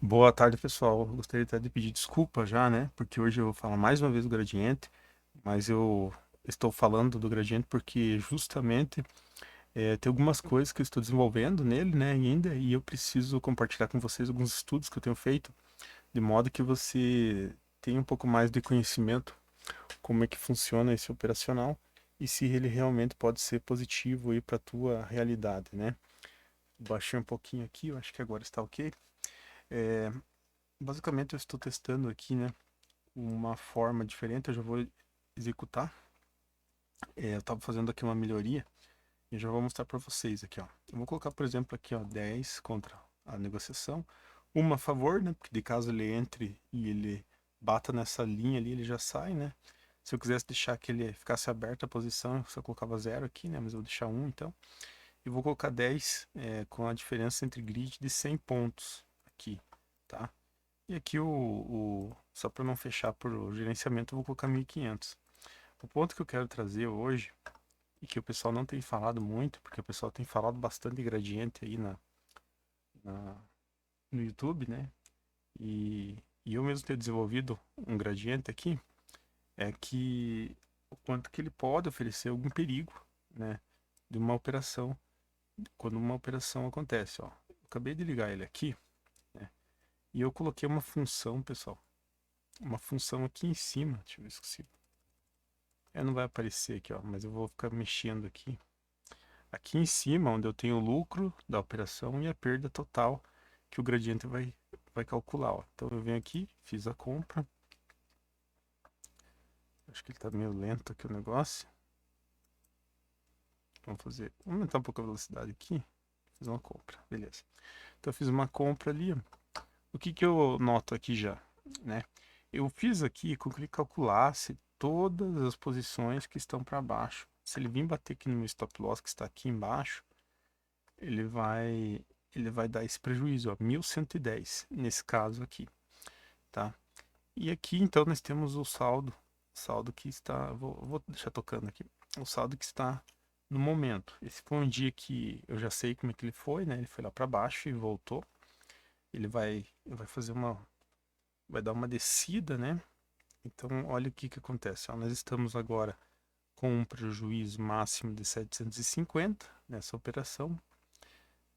Boa tarde, pessoal. Eu gostaria até de pedir desculpa já, né? Porque hoje eu vou falar mais uma vez do gradiente, mas eu estou falando do gradiente porque justamente tem algumas coisas que eu estou desenvolvendo nele, né, ainda, e eu preciso compartilhar com vocês alguns estudos que eu tenho feito, de modo que você tenha um pouco mais de conhecimento como é que funciona esse operacional e se ele realmente pode ser positivo aí para a tua realidade, né? Baixei um pouquinho aqui, eu acho que agora está ok. É, Basicamente eu estou testando aqui, né, uma forma diferente, eu já vou executar. Eu estava fazendo aqui uma melhoria e já vou mostrar para vocês aqui, ó. Eu vou colocar, por exemplo, aqui, ó, 10 contra a negociação, uma a favor, né, porque de caso ele entre e ele bata nessa linha ali, ele já sai, né. Se eu quisesse deixar que ele ficasse aberta a posição, eu só colocava zero aqui, né, mas eu vou deixar um então. E vou colocar 10 com a diferença entre grid de 100 pontos aqui, tá? E aqui só para não fechar por gerenciamento, eu vou colocar 1500. O ponto que eu quero trazer hoje, e que o pessoal não tem falado muito, porque o pessoal tem falado bastante de gradiente aí na- no YouTube, né? E eu mesmo ter desenvolvido um gradiente aqui, é que o quanto que ele pode oferecer algum perigo, né? De uma operação, quando uma operação acontece, ó. Eu acabei de ligar ele aqui, né? E eu coloquei uma função, pessoal. Uma função aqui em cima, deixa eu ver se não vai aparecer aqui, ó, mas eu vou ficar mexendo aqui. Aqui em cima, onde eu tenho o lucro da operação e a perda total que o gradiente vai calcular, ó. Então eu venho aqui, fiz a compra. Acho que ele tá meio lento aqui o negócio. Vamos aumentar um pouco a velocidade aqui. Fiz uma compra, beleza. Então eu fiz uma compra ali. O que que eu noto aqui já, né? Eu fiz aqui com que ele calculasse todas as posições que estão para baixo. Se ele vir bater aqui no meu stop loss que está aqui embaixo, ele vai ele vai dar esse prejuízo, ó, 1110 nesse caso aqui, tá? E aqui então nós temos o saldo que está, vou deixar tocando aqui, o saldo que está no momento. Esse foi um dia que eu já sei como é que ele foi, né? Ele foi lá para baixo e voltou. Ele vai fazer vai dar uma descida, né? Então olha o que que acontece, ó, nós estamos agora com um prejuízo máximo de 750 nessa operação,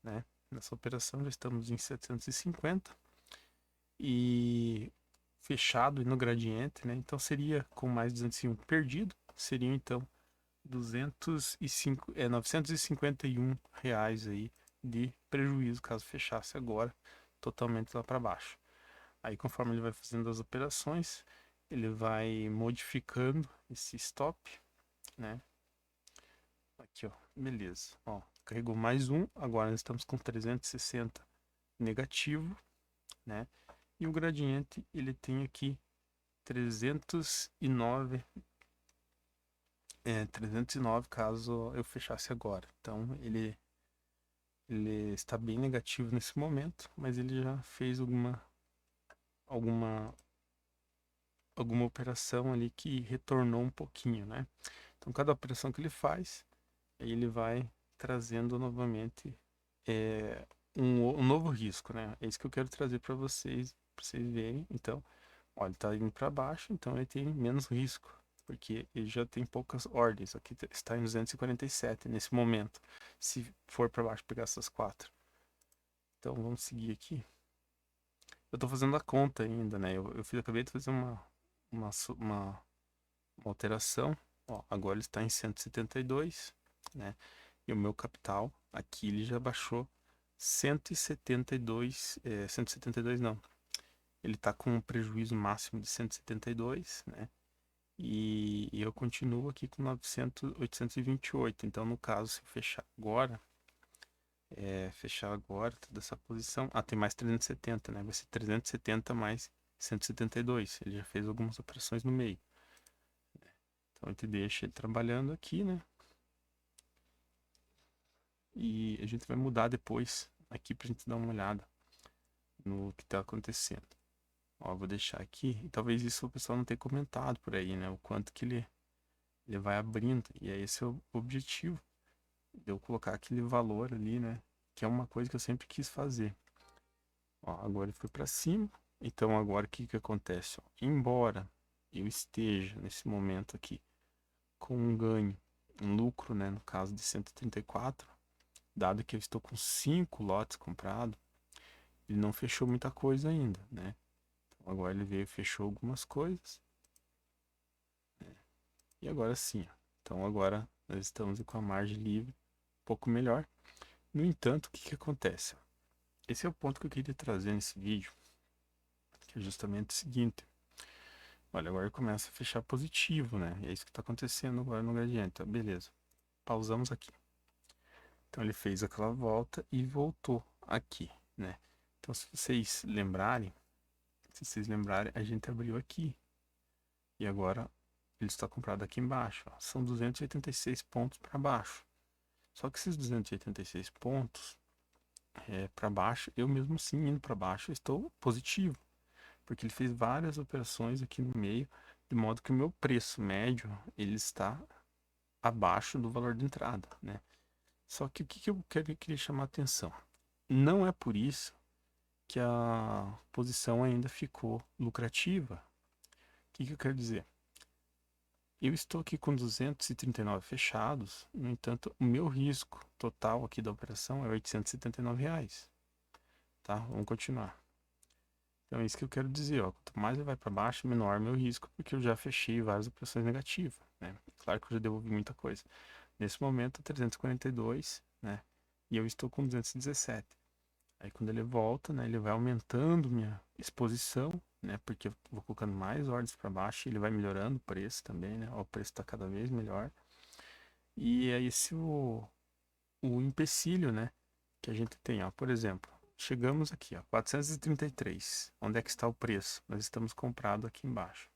né? Nessa operação já estamos em 750 e fechado e no gradiente, né? Então seria com mais 205 perdido, seriam então 205, 951 reais aí de prejuízo caso fechasse agora totalmente lá para baixo. Aí conforme ele vai fazendo as operações, ele vai modificando esse stop, né? Aqui, ó, beleza. Ó, carregou mais um, agora nós estamos com 360 negativo, né? E o gradiente, ele tem aqui 309, 309 caso eu fechasse agora. Então, ele está bem negativo nesse momento, mas ele já fez alguma, alguma operação ali que retornou um pouquinho, né? Então, cada operação que ele faz, ele vai trazendo novamente um novo risco, né? É isso que eu quero trazer para vocês verem. Então, olha, ele está indo para baixo, então ele tem menos risco, porque ele já tem poucas ordens. Aqui está em 247 nesse momento, se for para baixo pegar essas quatro. Então, vamos seguir aqui. Eu estou fazendo a conta ainda, né? Acabei de fazer uma, uma alteração. Ó, agora ele está em 172, né? E o meu capital aqui ele já baixou 172, 172 não. Ele está com um prejuízo máximo de 172, né? E eu continuo aqui com 900, 828. Então, no caso, se eu fechar agora toda essa posição. Ah, tem mais 370, né? Vai ser 370 mais 172. Ele já fez algumas operações no meio. Então, a gente deixa ele trabalhando aqui, né? E a gente vai mudar depois aqui pra gente dar uma olhada no que tá acontecendo. Ó, vou deixar aqui. E talvez isso o pessoal não tenha comentado por aí, né? O quanto que ele vai abrindo. E é esse o objetivo. De eu colocar aquele valor ali, né? Que é uma coisa que eu sempre quis fazer. Ó, agora ele foi para cima. Então agora o que que acontece? Ó? Embora eu esteja nesse momento aqui com um ganho, um lucro, né, no caso de 134, dado que eu estou com 5 lotes comprados, ele não fechou muita coisa ainda, né? Então agora ele veio e fechou algumas coisas. E agora sim, ó. Então agora nós estamos com a margem livre um pouco melhor. No entanto, o que que acontece? Esse é o ponto que eu queria trazer nesse vídeo, que é justamente o seguinte. Olha, agora começa a fechar positivo, né? E é isso que está acontecendo agora no gradiente. Tá, beleza. Pausamos aqui. Então ele fez aquela volta e voltou aqui, né? Então se vocês lembrarem, a gente abriu aqui. E agora ele está comprado aqui embaixo. Ó. São 286 pontos para baixo. Só que esses 286 pontos para baixo, eu mesmo assim indo para baixo, eu estou positivo. Porque ele fez várias operações aqui no meio, de modo que o meu preço médio ele está abaixo do valor de entrada, né? Só que o que eu queria chamar a atenção? Não é por isso que a posição ainda ficou lucrativa. O que eu quero dizer? Eu estou aqui com 239 fechados, no entanto, o meu risco total aqui da operação é R$ 879, tá? Vamos continuar. Então é isso que eu quero dizer, ó. Quanto mais ele vai para baixo, menor meu risco, porque eu já fechei várias operações negativas, né? Claro que eu já devolvi muita coisa. Nesse momento, 342, né? E eu estou com 217. Aí quando ele volta, né, ele vai aumentando minha exposição, né? Porque eu vou colocando mais ordens para baixo e ele vai melhorando o preço também, né? Ó, o preço está cada vez melhor. E é esse o empecilho, né, que a gente tem, ó. Por exemplo, chegamos aqui, ó, 433. Onde é que está o preço? Nós estamos comprado aqui embaixo.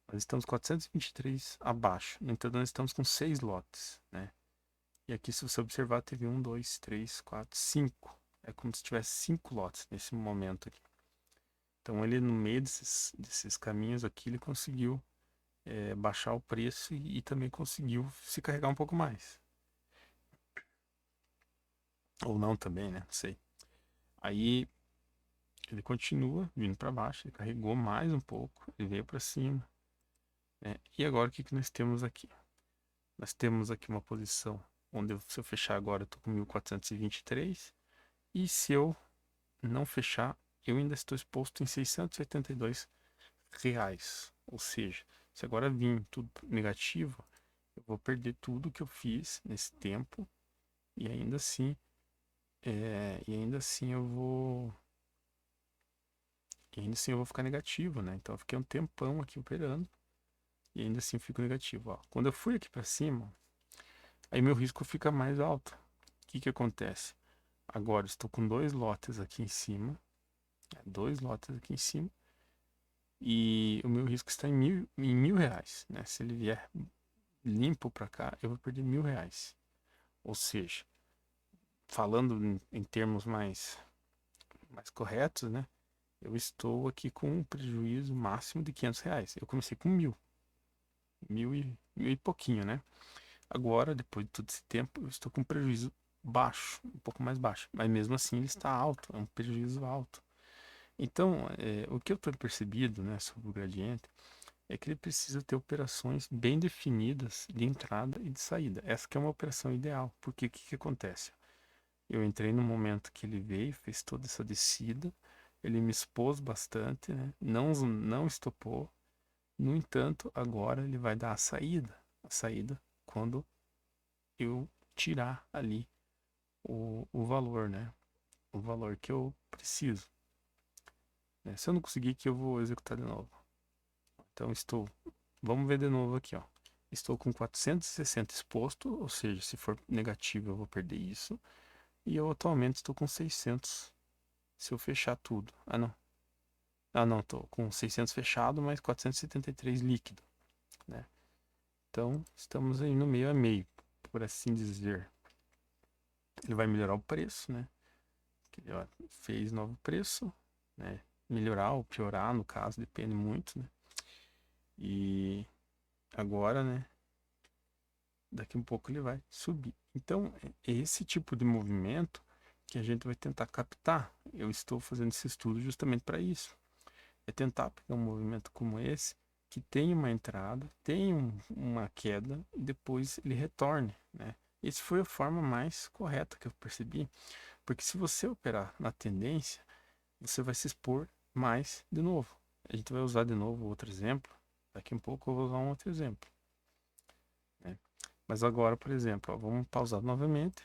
Nós estamos 423 abaixo. No entanto, nós estamos com 6 lotes, né? E aqui, se você observar, teve 1, 2, 3, 4, 5. É como se tivesse 5 lotes nesse momento aqui. Então, ele no meio desses caminhos aqui, ele conseguiu baixar o preço e também conseguiu se carregar um pouco mais. Ou não também, né? Não sei. Aí ele continua vindo para baixo, ele carregou mais um pouco, ele veio para cima, né? E agora o que que nós temos aqui? Nós temos aqui uma posição onde se eu fechar agora eu estou com 1.423 e se eu não fechar eu ainda estou exposto em R$ 682. Ou seja, se agora vir tudo negativo, eu vou perder tudo que eu fiz nesse tempo e ainda assim, eu vou ficar negativo, né? Então eu fiquei um tempão aqui operando e ainda assim eu fico negativo. Ó. Quando eu fui aqui para cima, aí meu risco fica mais alto. O que que acontece? Agora eu estou com dois lotes aqui em cima, e o meu risco está em mil reais, né? Se ele vier limpo para cá, eu vou perder R$ 1.000. Ou seja, falando em termos mais corretos, né? Eu estou aqui com um prejuízo máximo de R$ 500. Eu comecei com mil e pouquinho, né? Agora, depois de todo esse tempo, eu estou com um prejuízo baixo, um pouco mais baixo, mas mesmo assim ele está alto, é um prejuízo alto. Então, o que eu tenho percebido, né, sobre o gradiente é que ele precisa ter operações bem definidas de entrada e de saída. Essa que é uma operação ideal, porque o que que acontece? Eu entrei no momento que ele veio, fez toda essa descida, ele me expôs bastante, né? Não estopou. No entanto, agora ele vai dar a saída quando eu tirar ali o valor, né? O valor que eu preciso. Né? Se eu não conseguir, que eu vou executar de novo. Então vamos ver de novo aqui, ó. Estou com 460 exposto, ou seja, se for negativo eu vou perder isso. E eu atualmente estou com 600 se eu fechar tudo. Ah, não. Ah, não, tô com 600 fechado, mas 473 líquido, né? Então, estamos aí no meio a meio, por assim dizer. Ele vai melhorar o preço, né? Que ele ó, fez novo preço, né? Melhorar ou piorar, no caso, depende muito, né? E agora, né? Daqui um pouco ele vai subir. Então, é esse tipo de movimento que a gente vai tentar captar. Eu estou fazendo esse estudo justamente para isso. É tentar pegar um movimento como esse, que tem uma entrada, tem uma queda, e depois ele retorne, né? Essa foi a forma mais correta que eu percebi, porque se você operar na tendência, você vai se expor mais de novo. A gente vai usar de novo outro exemplo. Daqui a pouco eu vou usar um outro exemplo, né? Mas agora, por exemplo, ó, vamos pausar novamente.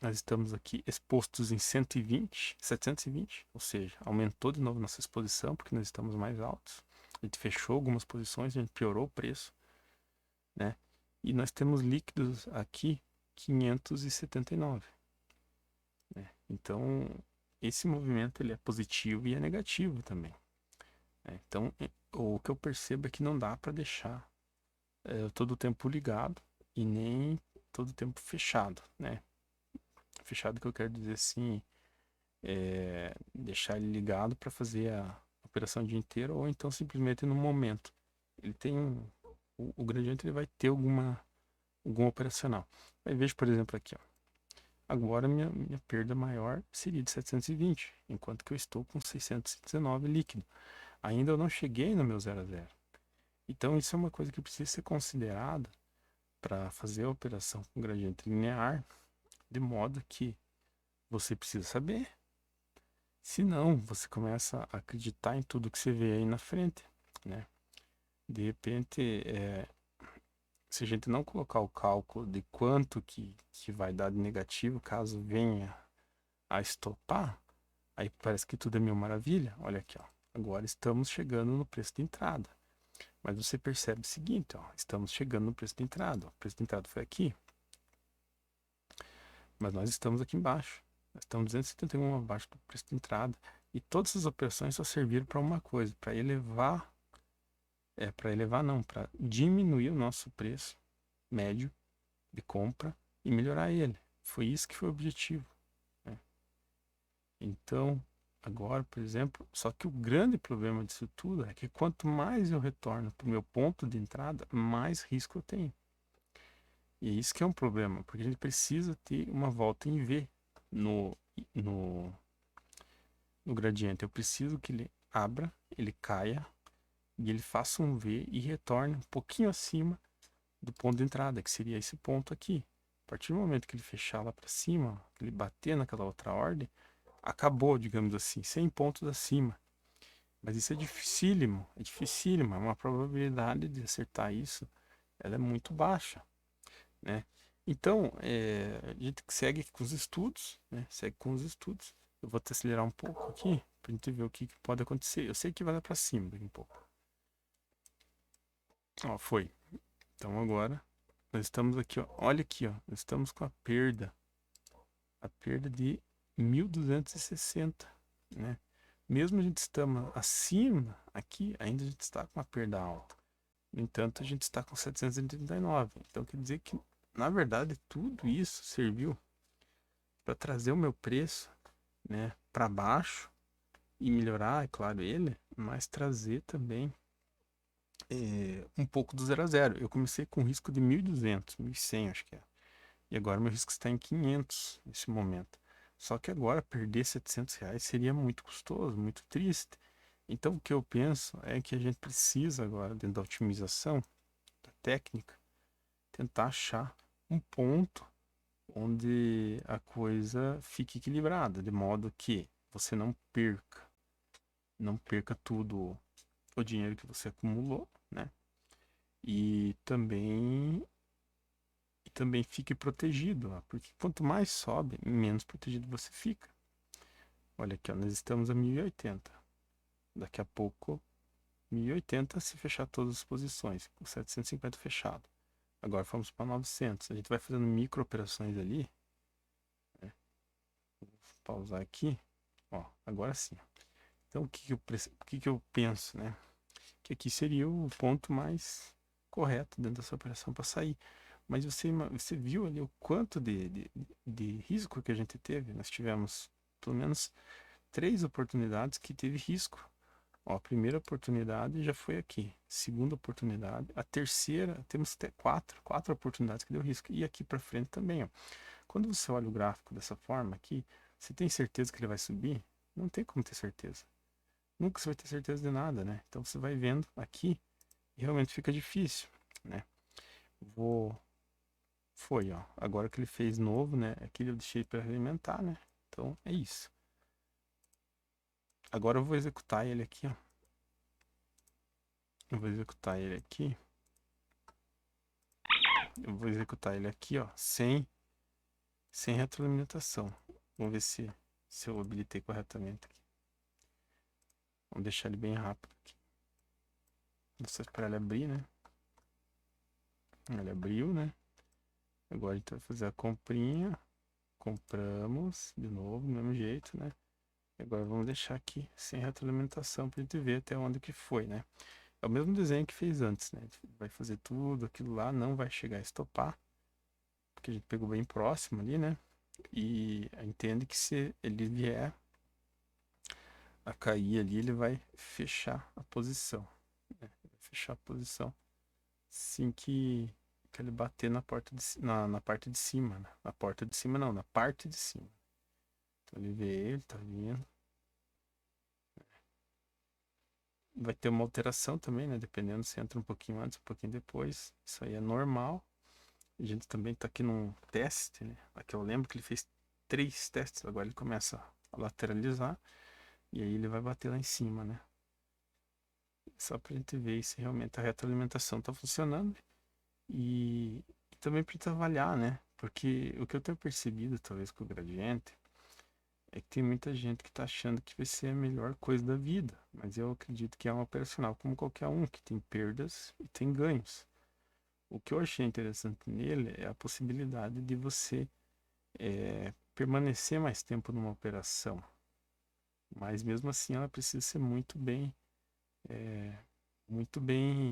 Nós estamos aqui expostos em 120, 720, ou seja, aumentou de novo nossa exposição porque nós estamos mais altos. A gente fechou algumas posições, a gente piorou o preço, né? E nós temos líquidos aqui 579, né? Então, esse movimento ele é positivo e é negativo também, né? Então, o que eu percebo é que não dá para deixar todo o tempo ligado e nem todo o tempo fechado, né? Fechado que eu quero dizer assim, deixar ele ligado para fazer a operação o dia inteiro ou então simplesmente no momento. Ele tem o gradiente ele vai ter algum operacional. Aí veja, por exemplo, aqui, ó. Agora minha perda maior seria de 720, enquanto que eu estou com 619 líquido. Ainda eu não cheguei no meu 0 a 0. Então isso é uma coisa que precisa ser considerada para fazer a operação com gradiente linear, de modo que você precisa saber. Se não, você começa a acreditar em tudo que você vê aí na frente, né? De repente, se a gente não colocar o cálculo de quanto que vai dar de negativo caso venha a estopar, aí parece que tudo é mil maravilha. Olha aqui, ó. Agora estamos chegando no preço de entrada. Mas você percebe o seguinte, ó, estamos chegando no preço de entrada. O preço de entrada foi aqui, mas nós estamos aqui embaixo. Nós estamos 271 abaixo do preço de entrada. E todas essas operações só serviram para uma coisa, para elevar não, para diminuir o nosso preço médio de compra e melhorar ele. Foi isso que foi o objetivo, né? Então, agora, por exemplo, só que o grande problema disso tudo é que quanto mais eu retorno para o meu ponto de entrada, mais risco eu tenho. E é isso que é um problema, porque a gente precisa ter uma volta em V no, no, no gradiente. Eu preciso que ele abra, ele caia e ele faça um V e retorne um pouquinho acima do ponto de entrada, que seria esse ponto aqui. A partir do momento que ele fechar lá para cima, que ele bater naquela outra ordem, acabou, digamos assim, 100 pontos acima. Mas isso é dificílimo, é uma probabilidade de acertar isso, ela é muito baixa, né? Então, a gente segue com os estudos, né? Segue com os estudos. Eu vou até acelerar um pouco aqui, para a gente ver o que pode acontecer. Eu sei que vai lá para cima daqui um pouco. Ó, foi. Então agora, nós estamos aqui, ó. Olha aqui, ó. Nós estamos com a perda de 1.260, né? Mesmo a gente estando acima aqui, ainda a gente está com uma perda alta. No entanto, a gente está com 789. Então quer dizer que, na verdade, tudo isso serviu para trazer o meu preço, né, para baixo e melhorar, é claro, ele, mas trazer também um pouco do 0 a 0. Eu comecei com risco de 1.200, 1.100, acho que é. E agora meu risco está em 500 nesse momento. Só que agora perder R$ 700 seria muito custoso, muito triste. Então o que eu penso é que a gente precisa agora, dentro da otimização, da técnica, tentar achar um ponto onde a coisa fique equilibrada, de modo que você não perca tudo o dinheiro que você acumulou, né? E também fique protegido, ó, porque quanto mais sobe, menos protegido você fica. Olha aqui, ó, nós estamos a 1080. Daqui a pouco, 1080 se fechar todas as posições, com 750 fechado. Agora vamos para 900. A gente vai fazendo micro operações ali, né? Vou pausar aqui. Ó, agora sim. Então o que que eu penso, né? Que aqui seria o ponto mais correto dentro dessa operação para sair. Mas você viu ali o quanto de risco que a gente teve? Nós tivemos pelo menos 3 oportunidades que teve risco. Ó, a primeira oportunidade já foi aqui. Segunda oportunidade. A terceira, temos até quatro oportunidades que deu risco. E aqui para frente também, ó. Quando você olha o gráfico dessa forma aqui, Você tem certeza que ele vai subir? Não tem como ter certeza. Nunca você vai ter certeza de nada, né? Então você vai vendo aqui e realmente fica difícil, né? Vou... Foi, ó. Agora que ele fez novo, né? Aqui eu deixei para alimentar, né? Então é isso. Agora eu vou executar ele aqui, ó. Eu vou executar ele aqui. Eu vou executar ele aqui, ó, sem retroalimentação. Vamos ver se eu habilitei corretamente aqui. Vamos deixar ele bem rápido aqui. Vou só esperar ele abrir, né? Ele abriu, né? Agora a gente vai fazer a comprinha. Compramos de novo, do mesmo jeito, né? E agora vamos deixar aqui sem retroalimentação pra gente ver até onde que foi, né? É o mesmo desenho que fez antes, né? A gente vai fazer tudo, aquilo lá não vai chegar a estopar, porque a gente pegou bem próximo ali, né? E entende que se ele vier a cair ali, ele vai fechar a posição, né? Vai fechar a posição assim que ele bater na porta na parte de cima, né? Na porta de cima não, na parte de cima. Então ele vê ele, tá vindo. Vai ter uma alteração também, né? Dependendo se entra um pouquinho antes, um pouquinho depois. Isso aí é normal. A gente também tá aqui num teste, né? Aqui eu lembro que ele fez 3 testes, agora ele começa a lateralizar e aí ele vai bater lá em cima, né? Só pra gente ver se realmente a retroalimentação tá funcionando e também pra gente avaliar, né? Porque o que eu tenho percebido, talvez, com o Gradiente, é que tem muita gente que tá achando que vai ser a melhor coisa da vida, mas eu acredito que é um operacional como qualquer um, que tem perdas e tem ganhos. O que eu achei interessante nele é a possibilidade de você permanecer mais tempo numa operação, mas mesmo assim ela precisa ser muito bem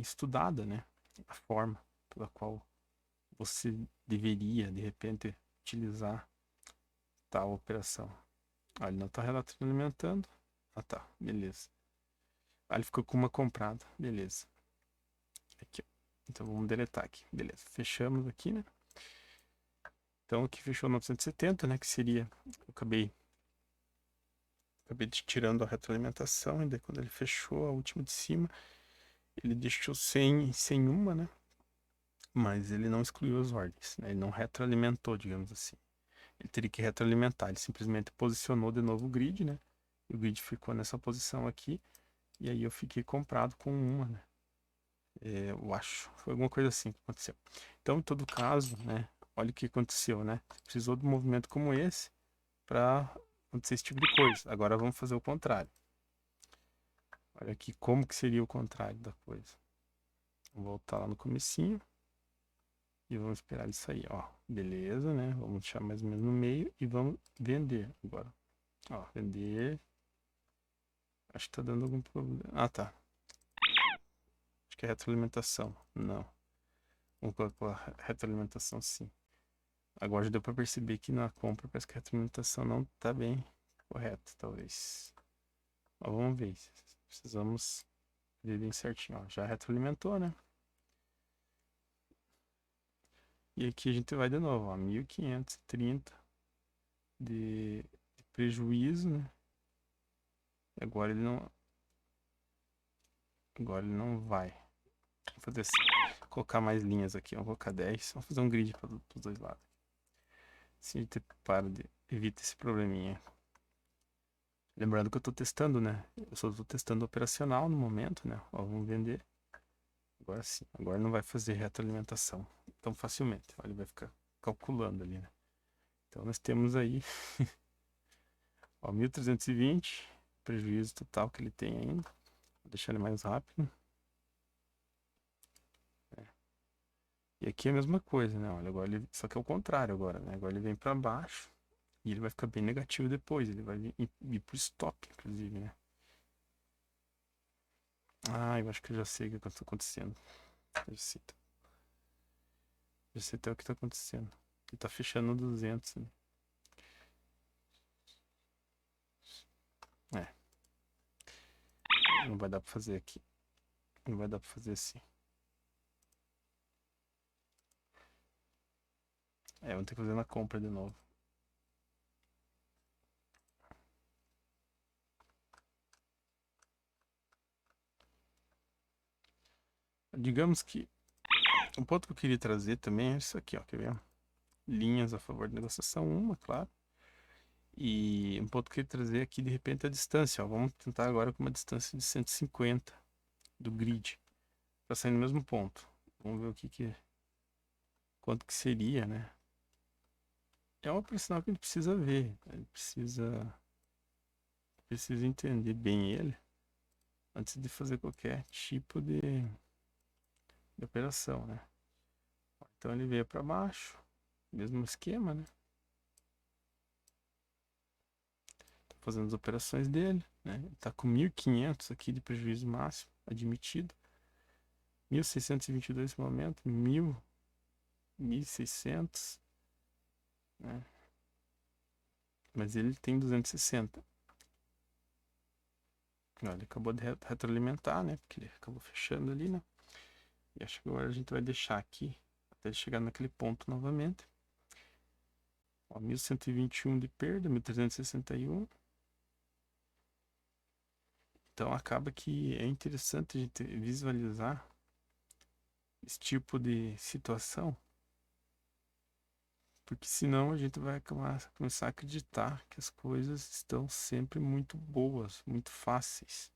estudada, né? A forma pela qual você deveria, de repente, utilizar tal operação. Ah, ele não está retroalimentando. Ah, tá, beleza. Ah, ele ficou com uma comprada, beleza. Aqui, ó. Então vamos deletar aqui, beleza. Fechamos aqui, né? Então aqui fechou 970, né? Que seria, eu acabei tirando a retroalimentação, e daí quando ele fechou a última de cima, ele deixou sem uma, né? Mas ele não excluiu as ordens, né? Ele não retroalimentou, digamos assim. Ele teria que retroalimentar, ele simplesmente posicionou de novo o grid, né? E o grid ficou nessa posição aqui, e aí eu fiquei comprado com uma, né? Eu acho, foi alguma coisa assim que aconteceu. Então, em todo caso, né? Olha o que aconteceu, né? Precisou de um movimento como esse para acontecer esse tipo de coisa. Agora vamos fazer o contrário. Olha aqui como que seria o contrário da coisa. Vamos voltar lá no comecinho. E vamos esperar isso aí, ó. Beleza, né? Vamos deixar mais ou menos no meio e vamos vender agora. Ó, vender. Acho que tá dando algum problema. Ah, tá. Acho que é retroalimentação. Não. Vamos colocar retroalimentação sim. Agora já deu pra perceber que na compra parece que a retroalimentação não tá bem correta, talvez. Ó, vamos ver. Precisamos ver bem certinho, ó. Já retroalimentou, né? E aqui a gente vai de novo, ó, 1530 de prejuízo, né? E agora ele não vai. Vou fazer assim, colocar mais linhas aqui, vamos colocar 10, vamos fazer um grid para os dois lados. Assim a gente evita esse probleminha. Lembrando que eu estou testando, né? Eu só estou testando operacional no momento, né? Ó, vamos vender. Agora sim, agora não vai fazer retroalimentação tão facilmente. Ó, ele vai ficar calculando ali, né? Então nós temos aí ó, 1320, prejuízo total que ele tem ainda. Vou deixar ele mais rápido. E aqui é a mesma coisa, né? Olha, agora ele, só que é o contrário agora, né? Agora ele vem para baixo e ele vai ficar bem negativo depois. Ele vai vir pro stop, inclusive, né? Ah, eu acho que eu já sei o que está acontecendo. Eu sei, já sei até o que está acontecendo. Ele tá fechando no 200, né? É, não vai dar para fazer aqui. Não vai dar para fazer assim. É, vamos ter que fazer na compra de novo. Digamos que um ponto que eu queria trazer também é isso aqui, ó, quer ver? Linhas a favor da negociação, uma, claro. E um ponto que eu queria trazer aqui, de repente, é a distância, ó. Vamos tentar agora com uma distância de 150 do grid, para sair no mesmo ponto. Vamos ver o quanto que seria, né? É uma pressão que a gente precisa ver, a gente precisa entender bem ele antes de fazer qualquer tipo de operação, né? Então ele veio para baixo, mesmo esquema, né? Tá fazendo as operações dele, né? Ele tá com 1.500 aqui de prejuízo máximo admitido, 1.622 nesse momento, 1.600, né? Mas ele tem 260. Olha, ele acabou de retroalimentar, né? Porque ele acabou fechando ali, né? E acho que agora a gente vai deixar aqui até ele chegar naquele ponto novamente. Ó, 1.121 de perda, 1.361. Então acaba que é interessante a gente visualizar esse tipo de situação, porque senão a gente vai começar a acreditar que as coisas estão sempre muito boas, muito fáceis.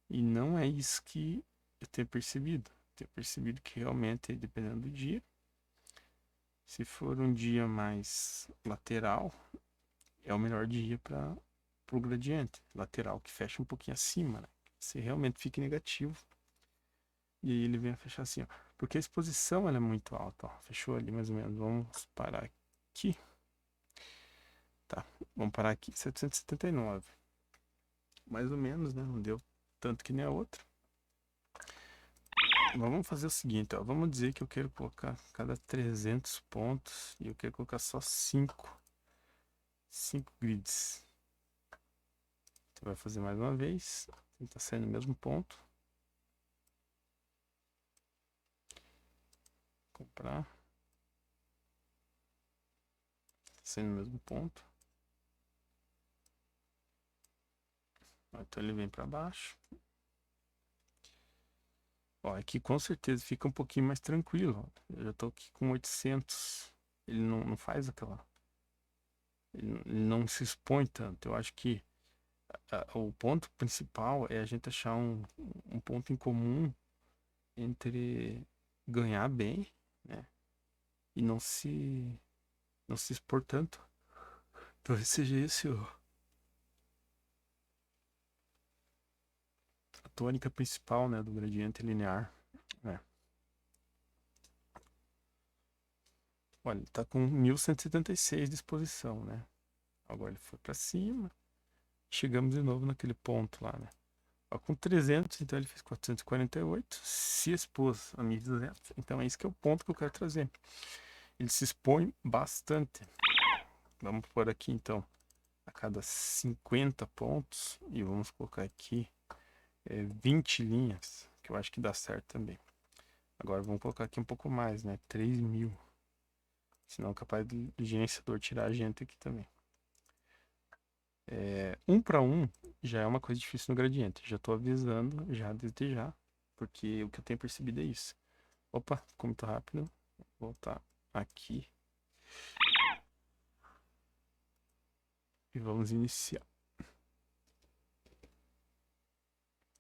E não é isso que eu tenho percebido. Tenho percebido que realmente, dependendo do dia, se for um dia mais lateral, é o melhor dia para o gradiente. Lateral que fecha um pouquinho acima, né? Se realmente fique negativo. E aí ele vem a fechar assim, ó. Porque a exposição ela é muito alta, ó. Fechou ali mais ou menos. Vamos parar aqui. Tá, vamos parar aqui. 779. Mais ou menos, né? Não deu tanto que nem a outra. Vamos fazer o seguinte, ó. Vamos dizer que eu quero colocar cada 300 pontos e eu quero colocar só 5 grids. Você vai fazer mais uma vez. Tá saindo no mesmo ponto. Comprar. Tá saindo no mesmo ponto. Então ele vem para baixo. Ó, aqui com certeza fica um pouquinho mais tranquilo. Ó. Eu já tô aqui com 800. Ele não faz aquela. Ele não se expõe tanto. Eu acho que o ponto principal é a gente achar um ponto em comum entre ganhar bem, né? E não se expor tanto. Talvez seja esse a tônica principal, né, do gradiente linear. Né? Olha, ele tá com 1.176 de exposição, né? Agora ele foi para cima. Chegamos de novo naquele ponto lá, né? Ó, com 300, então ele fez 448, se expôs a 1.200. Então é isso que é o ponto que eu quero trazer. Ele se expõe bastante. Vamos por aqui então a cada 50 pontos e vamos colocar aqui 20 linhas, que eu acho que dá certo também. Agora vamos colocar aqui um pouco mais, né? 3.000. Senão é capaz do gerenciador tirar a gente aqui também. 1 para 1 já é uma coisa difícil no gradiente. Já estou avisando já desde já, porque o que eu tenho percebido é isso. Opa, ficou muito rápido. Vou voltar aqui. E vamos iniciar.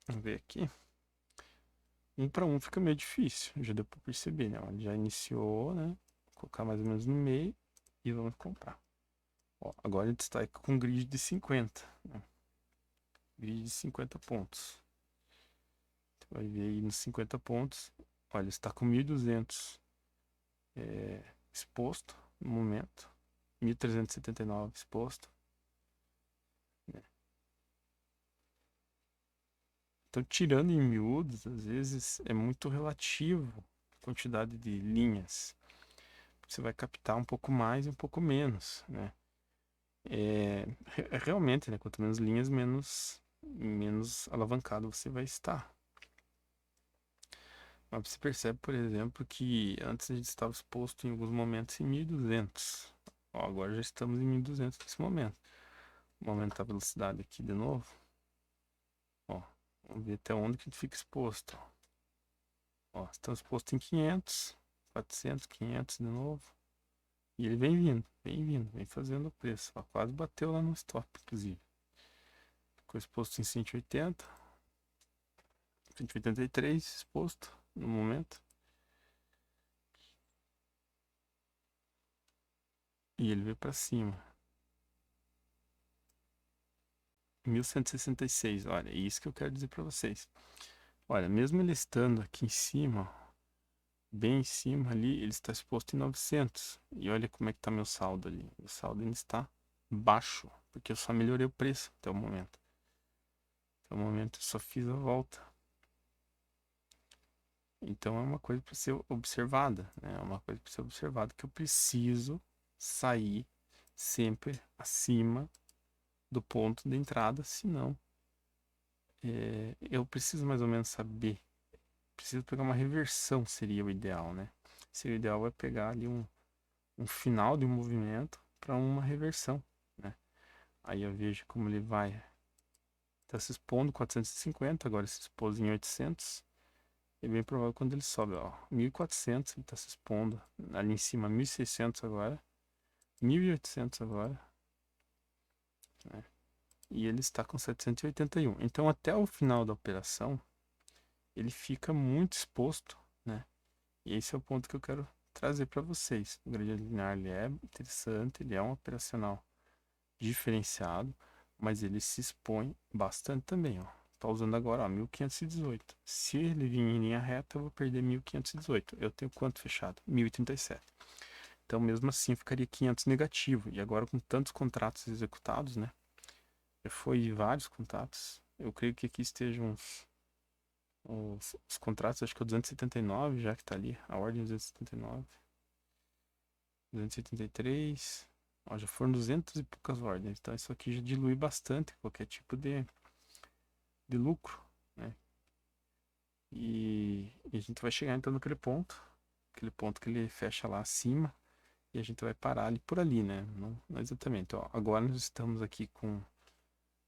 Vamos ver aqui. 1 para 1 fica meio difícil. Já deu para perceber, né? Ele já iniciou, né? Vou colocar mais ou menos no meio e vamos comprar. Ó, agora a gente está com um grid de 50. Né? Grid de 50 pontos. Você vai ver aí nos 50 pontos. Olha, está com 1.200 exposto no momento. 1.379 exposto. Né? Então, tirando em miúdos, às vezes é muito relativo a quantidade de linhas. Você vai captar um pouco mais e um pouco menos, né? Realmente, né? Quanto menos linhas, menos alavancado você vai estar. Mas você percebe, por exemplo, que antes a gente estava exposto em alguns momentos em 1.200. Ó, agora já estamos em 1.200 nesse momento. Vou aumentar a velocidade aqui de novo. Ó, vamos ver até onde que a gente fica exposto. Ó, estamos expostos em 500, 400, 500 de novo. E ele vem vindo, vem vindo, vem fazendo o preço. Ó, quase bateu lá no stop, inclusive. Ficou exposto em 180, 183 exposto no momento. E ele veio para cima. 1166, olha, é isso que eu quero dizer para vocês. Olha, mesmo ele estando aqui em cima, ó, bem em cima ali, ele está exposto em 900. E olha como é que tá meu saldo ali. O saldo ainda está baixo, porque eu só melhorei o preço até o momento. Até o momento eu só fiz a volta. Então é uma coisa para ser observada, né? É uma coisa para ser observada que eu preciso sair sempre acima do ponto de entrada, senão eu preciso mais ou menos saber. Preciso pegar uma reversão, seria o ideal, né? Seria o ideal é pegar ali um final de um movimento para uma reversão, né? Aí eu vejo como ele vai. Está se expondo 450, agora se expôs em 800. É bem provável quando ele sobe, ó, 1400, ele está se expondo ali em cima, 1600 agora, 1800 agora, né? E ele está com 781. Então, até o final da operação, ele fica muito exposto, né? E esse é o ponto que eu quero trazer para vocês. O gradiente linear ele é interessante, ele é um operacional diferenciado, mas ele se expõe bastante também, ó. Tá usando agora, ó, 1518. Se ele vir em linha reta, eu vou perder 1518. Eu tenho quanto fechado? 1037. Então, mesmo assim, ficaria 500 negativo. E agora, com tantos contratos executados, né? Já foi vários contratos. Eu creio que aqui estejam os contratos, acho que é o 279, já que tá ali. A ordem 279. 273. Ó, já foram 200 e poucas ordens. Então, isso aqui já dilui bastante qualquer tipo de lucro, né? E a gente vai chegar então naquele ponto. Aquele ponto que ele fecha lá acima. E a gente vai parar ali por ali, né? Não exatamente. Ó, agora nós estamos aqui com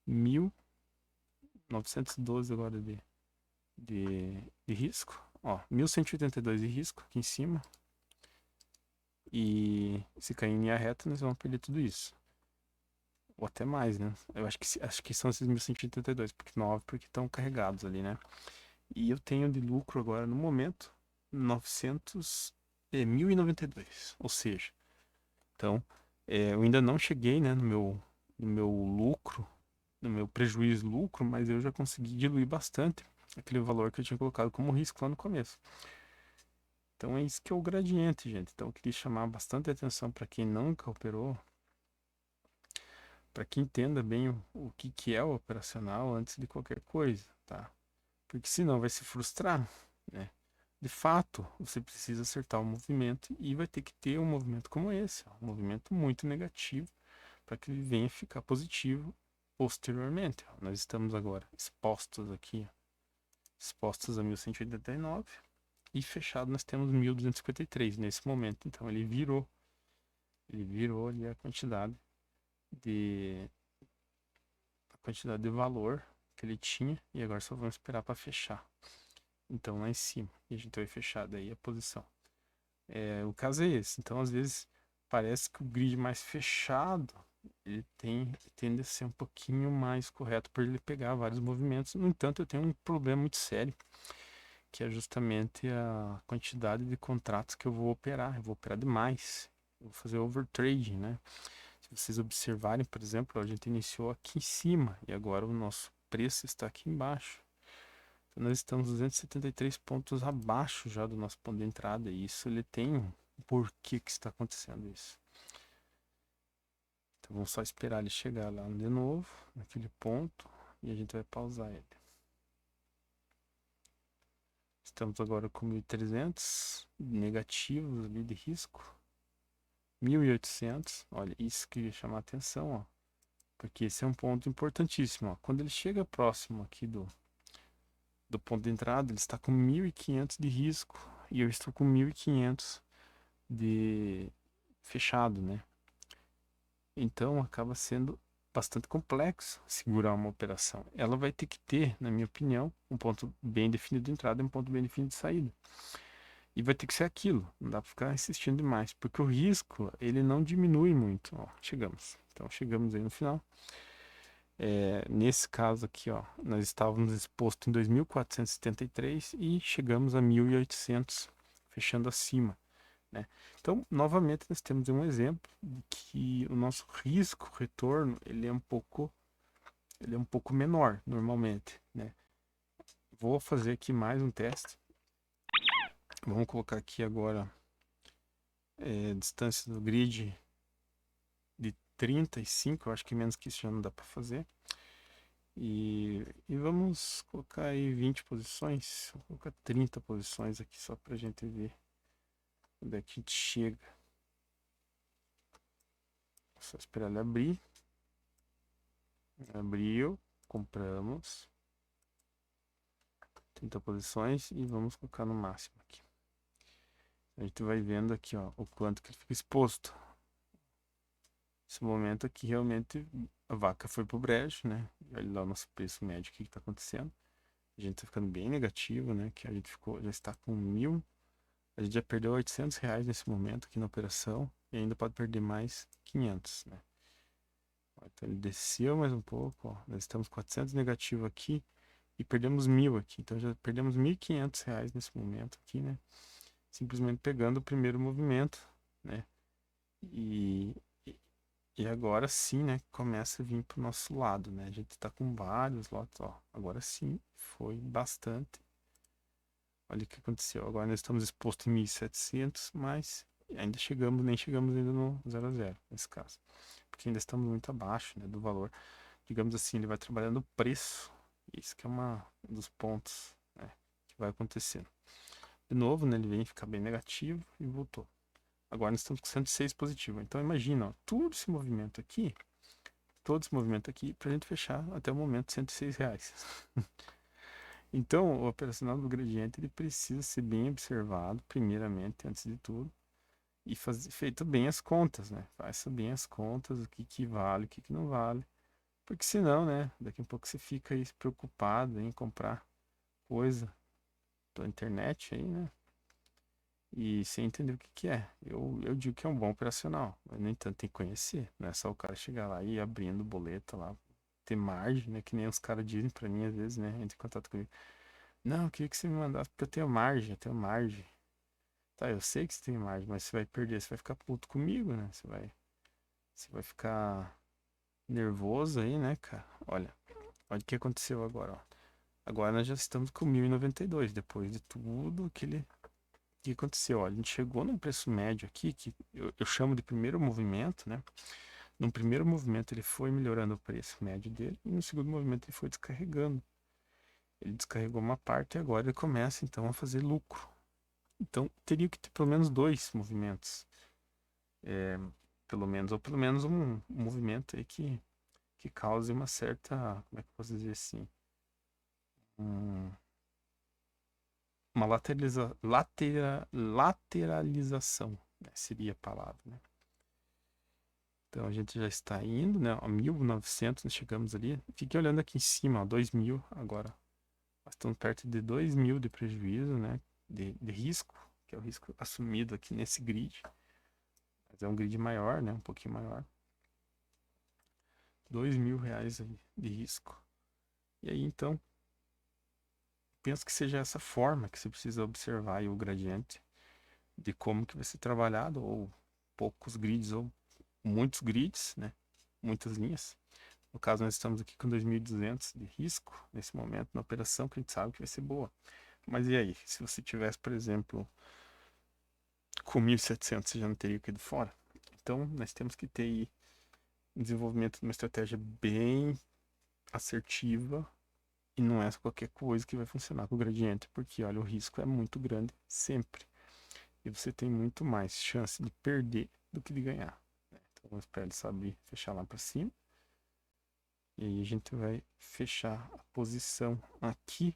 1912 agora de risco. Ó, 1182 de risco aqui em cima. E se cair em linha reta, nós vamos perder tudo isso. Ou até mais, né? Eu acho que são esses 1182, porque 9 porque estão carregados ali, né? E eu tenho de lucro agora, no momento, 1092. Ou seja, então, eu ainda não cheguei, né, no meu lucro, no meu prejuízo-lucro, mas eu já consegui diluir bastante aquele valor que eu tinha colocado como risco lá no começo. Então é isso que é o gradiente, gente. Então eu queria chamar bastante atenção para quem nunca operou, para que entenda bem o que é o operacional antes de qualquer coisa, tá? Porque senão vai se frustrar, né? De fato, você precisa acertar o movimento e vai ter que ter um movimento como esse, ó, um movimento muito negativo para que ele venha ficar positivo posteriormente. Ó. Nós estamos agora expostos aqui, ó, expostos a 1189 e fechado nós temos 1253 nesse momento. Então ele virou ali de a quantidade de valor que ele tinha e agora só vamos esperar para fechar. Então lá em cima e a gente vai fechar daí a posição. O caso é esse. Então às vezes parece que o grid mais fechado ele tende a ser um pouquinho mais correto por ele pegar vários movimentos. No entanto, eu tenho um problema muito sério, que é justamente a quantidade de contratos que eu vou operar. Eu vou operar demais. Eu vou fazer overtrading, né? Se vocês observarem, por exemplo, a gente iniciou aqui em cima e agora o nosso preço está aqui embaixo. Então nós estamos 273 pontos abaixo já do nosso ponto de entrada e isso ele tem um porquê que está acontecendo isso. Então vamos só esperar ele chegar lá de novo, naquele ponto, e a gente vai pausar ele. Estamos agora com 1.300 negativos ali de risco. 1.800, olha, isso que ia chamar a atenção, ó. Porque esse é um ponto importantíssimo, ó. Quando ele chega próximo aqui do ponto de entrada, ele está com 1.500 de risco e eu estou com 1.500 de fechado, né? Então acaba sendo bastante complexo segurar uma operação. Ela vai ter que ter, na minha opinião, um ponto bem definido de entrada e um ponto bem definido de saída. E vai ter que ser aquilo, não dá para ficar insistindo demais, porque o risco, ele não diminui muito. Ó, chegamos. Então, chegamos aí no final. Nesse caso aqui, ó, nós estávamos expostos em 2.473 e chegamos a 1.800, fechando acima, né? Então, novamente, nós temos um exemplo de que o nosso risco retorno ele é um pouco menor normalmente, né? Vou fazer aqui mais um teste. Vamos colocar aqui agora distância do grid de 35, eu acho que menos que isso já não dá para fazer. E vamos colocar aí 20 posições, vou colocar 30 posições aqui só para a gente ver onde é que a gente chega. Só esperar ele abrir. Abriu, compramos 30 posições e vamos colocar no máximo aqui. A gente vai vendo aqui, ó, o quanto que ele fica exposto. Esse momento aqui realmente a vaca foi pro brejo, né? Olha lá o nosso preço médio, o que está acontecendo. A gente tá ficando bem negativo, né? Que a gente já está com 1.000. A gente já perdeu R$ 800 nesse momento aqui na operação e ainda pode perder mais 500, né? Então ele desceu mais um pouco, ó. Nós estamos 400 negativo aqui e perdemos 1.000 aqui. Então já perdemos R$ 1.500 nesse momento aqui, né? Simplesmente pegando o primeiro movimento, né? E, e agora sim, né? Começa a vir pro nosso lado, né? A gente tá com vários lotes, ó. Agora sim, foi bastante. Olha o que aconteceu. Agora nós estamos expostos em 1.700, mas ainda nem chegamos ainda no 0 a 0 nesse caso. Porque ainda estamos muito abaixo, né, do valor. Digamos assim, ele vai trabalhando o preço. Isso que é um dos pontos, né, que vai acontecendo. De novo, né, ele vem ficar bem negativo e voltou. Agora nós estamos com 106 positivo. Então imagina, ó, todo esse movimento aqui, para a gente fechar até o momento R$ 106. Então, o operacional do gradiente ele precisa ser bem observado, primeiramente, antes de tudo, e feito bem as contas, né? Faça bem as contas, o que que vale, o que que não vale, porque senão, né, daqui a pouco você fica aí preocupado em comprar coisa pela internet aí, né? E sem entender o que que é. Eu digo que é um bom operacional, mas no entanto tem que conhecer, não é só o cara chegar lá e ir abrindo boleta lá, ter margem, né? Que nem os caras dizem pra mim às vezes, né? Entra em contato comigo. Não, eu queria que você me mandasse, porque eu tenho margem. Tá, eu sei que você tem margem, mas você vai perder, você vai ficar puto comigo, né? Você vai ficar nervoso aí, né, cara? Olha o que aconteceu agora, ó. Agora nós já estamos com 1.092, depois de tudo que aconteceu. Ó, a gente chegou num preço médio aqui, que eu chamo de primeiro movimento, né? No primeiro movimento ele foi melhorando o preço médio dele, e no segundo movimento ele foi descarregando. Ele descarregou uma parte e agora ele começa então a fazer lucro. Então teria que ter pelo menos dois movimentos, é, ou pelo menos um movimento aí que cause uma certa, como é que eu posso dizer assim, um, uma lateralização, né, seria a palavra, né? Então a gente já está indo, né, a 1.900, nós chegamos ali, fiquem olhando aqui em cima, ó, 2.000 agora, nós estamos perto de 2.000 de prejuízo, né, de risco, que é o risco assumido aqui nesse grid. Mas é um grid maior, né? Um pouquinho maior. R$ 2.000 aí de risco. E aí, então, penso que seja essa forma que você precisa observar aí o gradiente de como que vai ser trabalhado, ou poucos grids, ou muitos grids, né? Muitas linhas. No caso, nós estamos aqui com 2.200 de risco nesse momento na operação, que a gente sabe que vai ser boa. Mas e aí? Se você tivesse, por exemplo, com 1.700, você já não teria caído fora? Então, nós temos que ter aí desenvolvimento de uma estratégia bem assertiva e não é qualquer coisa que vai funcionar com o gradiente, porque olha, o risco é muito grande sempre. E você tem muito mais chance de perder do que de ganhar, né? Então eu espero ele saber fechar lá para cima. E aí a gente vai fechar a posição aqui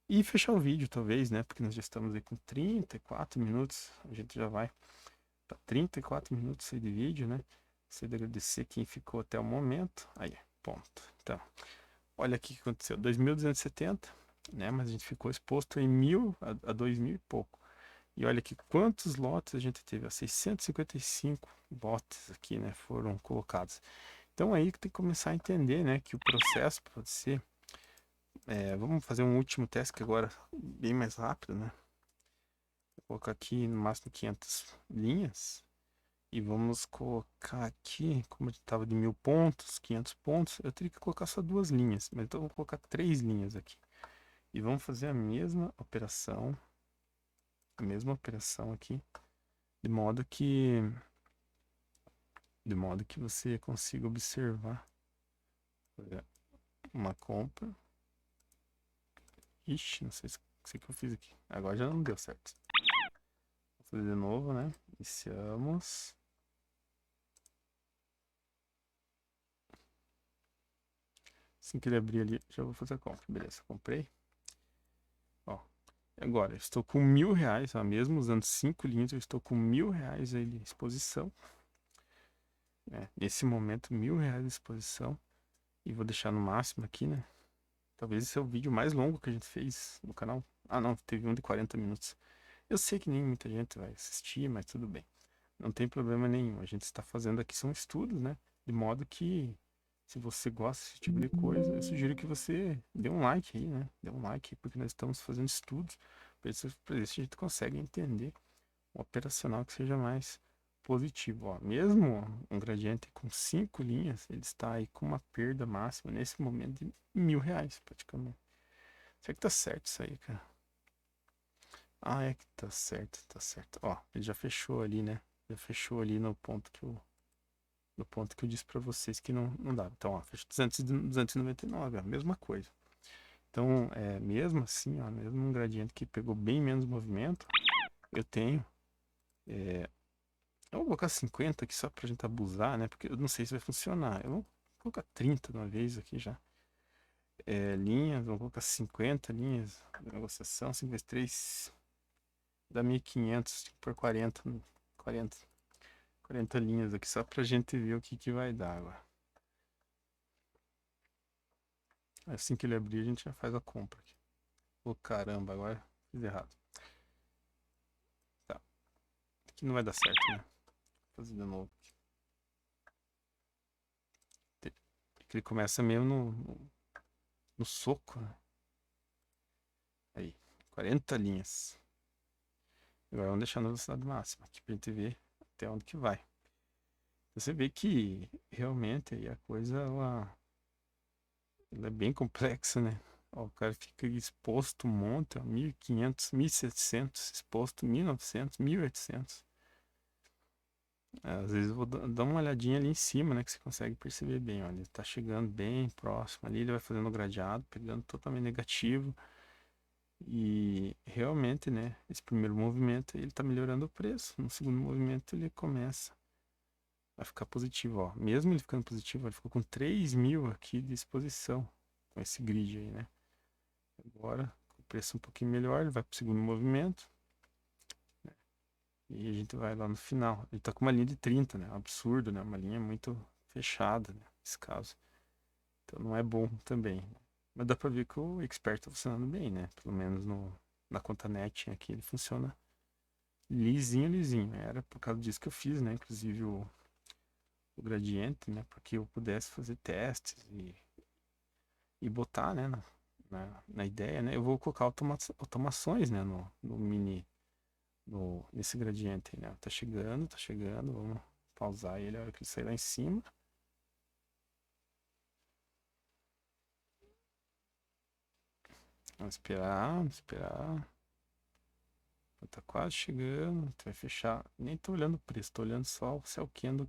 e fechar o vídeo talvez, né? Porque nós já estamos aí com 34 minutos, a gente já vai para 34 minutos aí de vídeo, né? Gostaria de agradecer quem ficou até o momento. Aí, ponto. Então, olha aqui o que aconteceu. 2.270, né? Mas a gente ficou exposto em 1.000 a 2.000 e pouco. E olha aqui quantos lotes a gente teve. 655 lotes aqui, né? Foram colocados. Então aí que tem que começar a entender, né? Que o processo pode ser... vamos fazer um último teste que agora bem mais rápido, né? Vou colocar aqui no máximo 500 linhas. E vamos colocar aqui, como estava de 1.000 pontos, 500 pontos, eu teria que colocar só 2 linhas. Mas então eu vou colocar 3 linhas aqui. E vamos fazer a mesma operação aqui, de modo que você consiga observar uma compra. Ixi, não sei se o que eu fiz aqui. Agora já não deu certo. Vou fazer de novo, né? Iniciamos. Assim que ele abrir ali, já vou fazer a compra. Beleza, comprei. Ó, agora, eu estou com R$ 1.000, ó, mesmo usando 5 linhas, eu estou com R$ 1.000 aí de exposição. Nesse momento, R$ 1.000 de exposição. E vou deixar no máximo aqui, né? Talvez esse é o vídeo mais longo que a gente fez no canal. Ah, não, teve um de 40 minutos. Eu sei que nem muita gente vai assistir, mas tudo bem. Não tem problema nenhum. A gente está fazendo aqui são estudos, né? De modo que, se você gosta desse tipo de coisa, eu sugiro que você dê um like aí, né? Dê um like aí, porque nós estamos fazendo estudos para ver se a gente consegue entender um operacional que seja mais positivo. Ó, mesmo um gradiente com 5 linhas, ele está aí com uma perda máxima nesse momento de R$ 1.000 praticamente. Será que tá certo isso aí, cara? Ah, é que tá certo, tá certo. Ó, ele já fechou ali, né? Já fechou ali no ponto que eu disse pra vocês que não dava. Então, ó, fechou 299, ó, mesma coisa. Então, mesmo assim, ó, mesmo um gradiente que pegou bem menos movimento, eu tenho eu vou colocar 50 aqui só pra gente abusar, né? Porque eu não sei se vai funcionar. Eu vou colocar 30 de uma vez aqui já. Linhas, vou colocar 50 linhas de negociação. 5 vezes 3 dá 1.500. Tipo, por 40, 40 linhas aqui só pra gente ver o que vai dar agora. Assim que ele abrir, a gente já faz a compra aqui. Ô caramba, agora fiz errado. Tá. Aqui não vai dar certo, né? Vou fazer de novo aqui. Ele começa mesmo no soco, né? Aí, 40 linhas. Agora vamos deixar na velocidade máxima aqui pra gente ver até onde que vai. Você vê que realmente aí a coisa ela é bem complexa, né? Ó, o cara fica exposto um monte, ó, 1.500, 1.700, exposto 1.900, 1.800. Às vezes eu vou dar uma olhadinha ali em cima, né? Que você consegue perceber bem, olha, ele tá chegando bem próximo ali, ele vai fazendo o gradeado, pegando totalmente negativo. E realmente, né, esse primeiro movimento ele tá melhorando o preço. No segundo movimento ele começa a ficar positivo, ó. Mesmo ele ficando positivo, ele ficou com 3.000 aqui de exposição com esse grid aí, né? Agora, com o preço um pouquinho melhor, ele vai pro segundo movimento, né? E a gente vai lá no final. Ele tá com uma linha de 30, né? Absurdo, né? Uma linha muito fechada, né? Nesse caso. Então não é bom também. Mas dá pra ver que o Expert tá funcionando bem, né? Pelo menos na conta net aqui ele funciona lisinho, lisinho. Era por causa disso que eu fiz, né? Inclusive o gradiente, né? Para que eu pudesse fazer testes e botar, né? Na ideia, né? Eu vou colocar automações, né? No mini, nesse gradiente, né? Tá chegando, tá chegando. Vamos pausar ele a hora que ele sair lá em cima. Vamos esperar, vamos esperar. Tá quase chegando. Vai fechar. Nem tô olhando o preço, tô olhando só o cell candle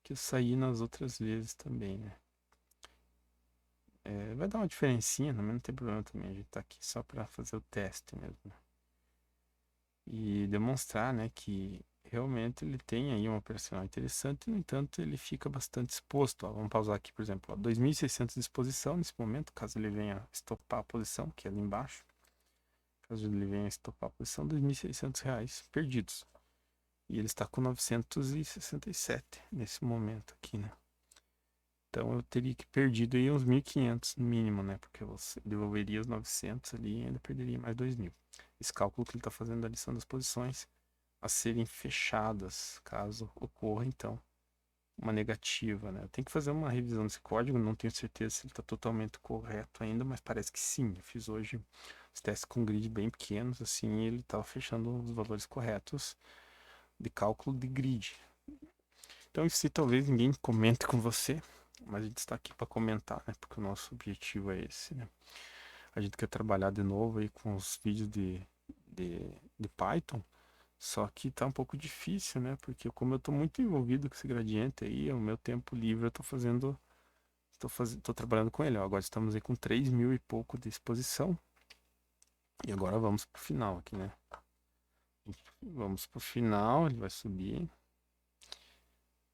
que eu saí nas outras vezes também, né? Vai dar uma diferencinha, mas não tem problema também. A gente tá aqui só para fazer o teste mesmo, né? E demonstrar, né, que realmente ele tem aí uma operacional interessante, no entanto, ele fica bastante exposto. Ó, vamos pausar aqui, por exemplo, ó, 2.600 de exposição nesse momento, caso ele venha estopar a posição, que é ali embaixo. Caso ele venha estopar a posição, R$ 2.600 perdidos. E ele está com 967 nesse momento aqui, né? Então eu teria que perdido aí uns 1.500 no mínimo, né? Porque você devolveria os 900 ali e ainda perderia mais 2.000. Esse cálculo que ele está fazendo ali são das posições a serem fechadas, caso ocorra então uma negativa, né? Eu tenho que fazer uma revisão desse código, não tenho certeza se ele está totalmente correto ainda, mas parece que sim. Eu fiz hoje os testes com grid bem pequenos, assim, e ele estava fechando os valores corretos de cálculo de grid. Então, se talvez ninguém comente com você, mas a gente está aqui para comentar, né? Porque o nosso objetivo é esse, né? A gente quer trabalhar de novo aí com os vídeos de, de Python, só que tá um pouco difícil, né? Porque como eu tô muito envolvido com esse gradiente aí, o meu tempo livre eu tô trabalhando com ele, ó. Agora estamos aí com 3.000 e pouco de exposição. E agora vamos pro final aqui, né? Vamos pro final, ele vai subir.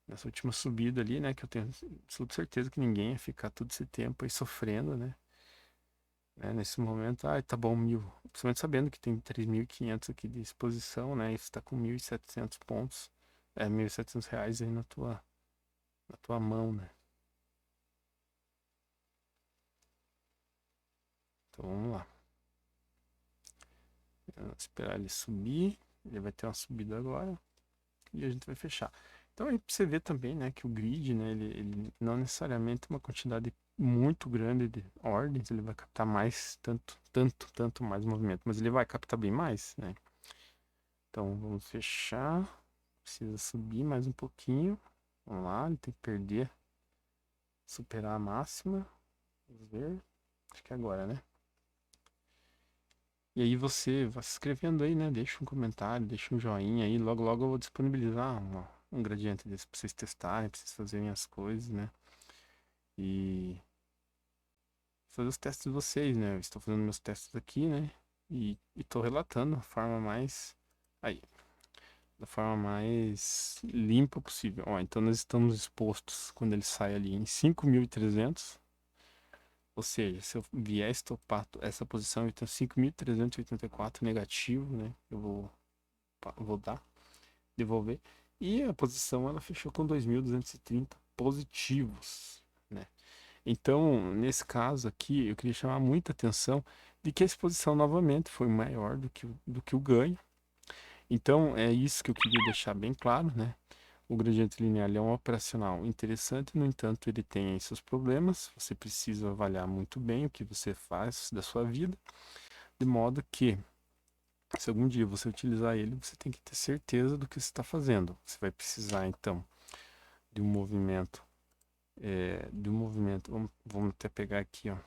Nessa última subida ali, né? Que eu tenho absoluta certeza que ninguém ia ficar todo esse tempo aí sofrendo, né? Nesse momento, tá bom, 1.000. Principalmente sabendo que tem 3.500 aqui de exposição, né? E você tá com 1.700 pontos, 1.700 reais aí na tua mão, né? Então vamos lá. Esperar ele subir. Ele vai ter uma subida agora. E a gente vai fechar. Então aí pra você ver também, né, que o grid, né, ele não necessariamente uma quantidade muito grande de ordens, ele vai captar mais, tanto mais movimento, mas ele vai captar bem mais, né? Então vamos fechar. Precisa subir mais um pouquinho. Vamos lá, ele tem que perder, superar a máxima. Vamos ver. Acho que é agora, né? E aí você vai se inscrevendo aí, né? Deixa um comentário, deixa um joinha aí. Logo, logo eu vou disponibilizar um gradiente desse pra vocês testarem, pra vocês fazerem as coisas, né? E fazer os testes de vocês, né? Eu estou fazendo meus testes aqui, né? E estou relatando aí, da forma mais limpa possível. Ó, então nós estamos expostos quando ele sai ali em 5.300. Ou seja, se eu vier estopar essa posição, eu tenho 5.384 negativo, né? Eu vou devolver. E a posição ela fechou com 2.230 positivos, né? Então, nesse caso aqui, eu queria chamar muita atenção de que a exposição novamente foi maior do que o ganho. Então, é isso que eu queria deixar bem claro, né? O gradiente linear ele é um operacional interessante, no entanto, ele tem seus problemas. Você precisa avaliar muito bem o que você faz da sua vida, de modo que, se algum dia você utilizar ele, você tem que ter certeza do que você está fazendo. Você vai precisar, então, de um movimento, vamos até pegar aqui, ó.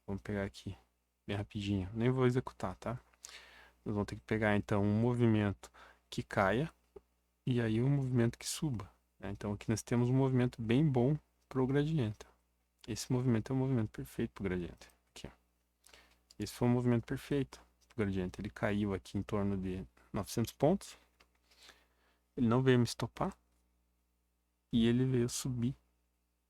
Vamos pegar aqui, bem rapidinho. Nem vou executar, tá? Nós vamos ter que pegar, então, um movimento que caia e aí um movimento que suba, né? Então, aqui nós temos um movimento bem bom para o gradiente. Esse movimento é um movimento perfeito para o gradiente. Aqui, ó. Esse foi um movimento perfeito para o gradiente. Ele caiu aqui em torno de 900 pontos. Ele não veio me estopar. E ele veio subir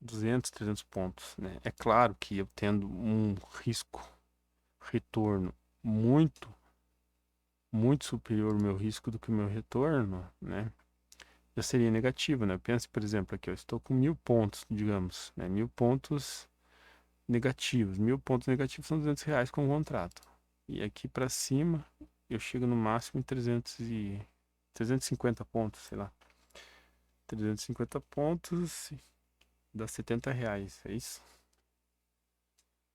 200, 300 pontos, né? É claro que eu tendo um risco retorno muito muito superior o meu risco do que o meu retorno, né? Já seria negativo, né? Pense, por exemplo, aqui eu estou com 1.000 pontos, digamos, né? 1.000 pontos negativos. 1.000 pontos negativos são R$ 200 com o contrato. E aqui para cima eu chego no máximo em 350 pontos, sei lá. 350 pontos dá R$ 70, é isso?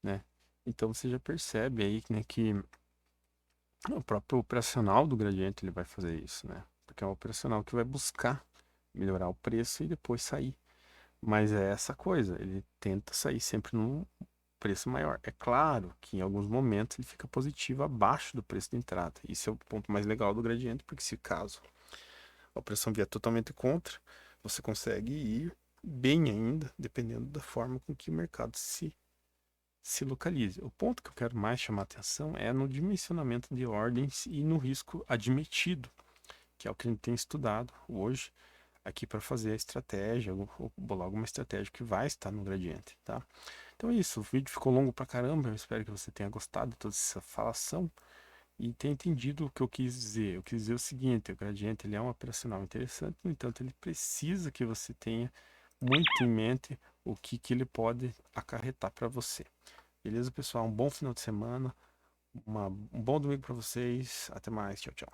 Né? Então você já percebe aí, né, que o próprio operacional do gradiente ele vai fazer isso, né? Porque é um operacional que vai buscar melhorar o preço e depois sair. Mas é essa coisa, ele tenta sair sempre num preço maior. É claro que em alguns momentos ele fica positivo abaixo do preço de entrada. Isso é o ponto mais legal do gradiente, porque se caso a operação vier totalmente contra, você consegue ir bem ainda, dependendo da forma com que o mercado se localize. O ponto que eu quero mais chamar atenção é no dimensionamento de ordens e no risco admitido, que é o que a gente tem estudado hoje aqui para fazer a estratégia, ou bolar alguma estratégia que vai estar no gradiente, tá? Então é isso, o vídeo ficou longo pra caramba, eu espero que você tenha gostado de toda essa falação e tenha entendido o que eu quis dizer. Eu quis dizer o seguinte: o Gradiente ele é um operacional interessante, no entanto, ele precisa que você tenha muito em mente o que ele pode acarretar para você. Beleza, pessoal? Um bom final de semana, um bom domingo para vocês. Até mais. Tchau, tchau.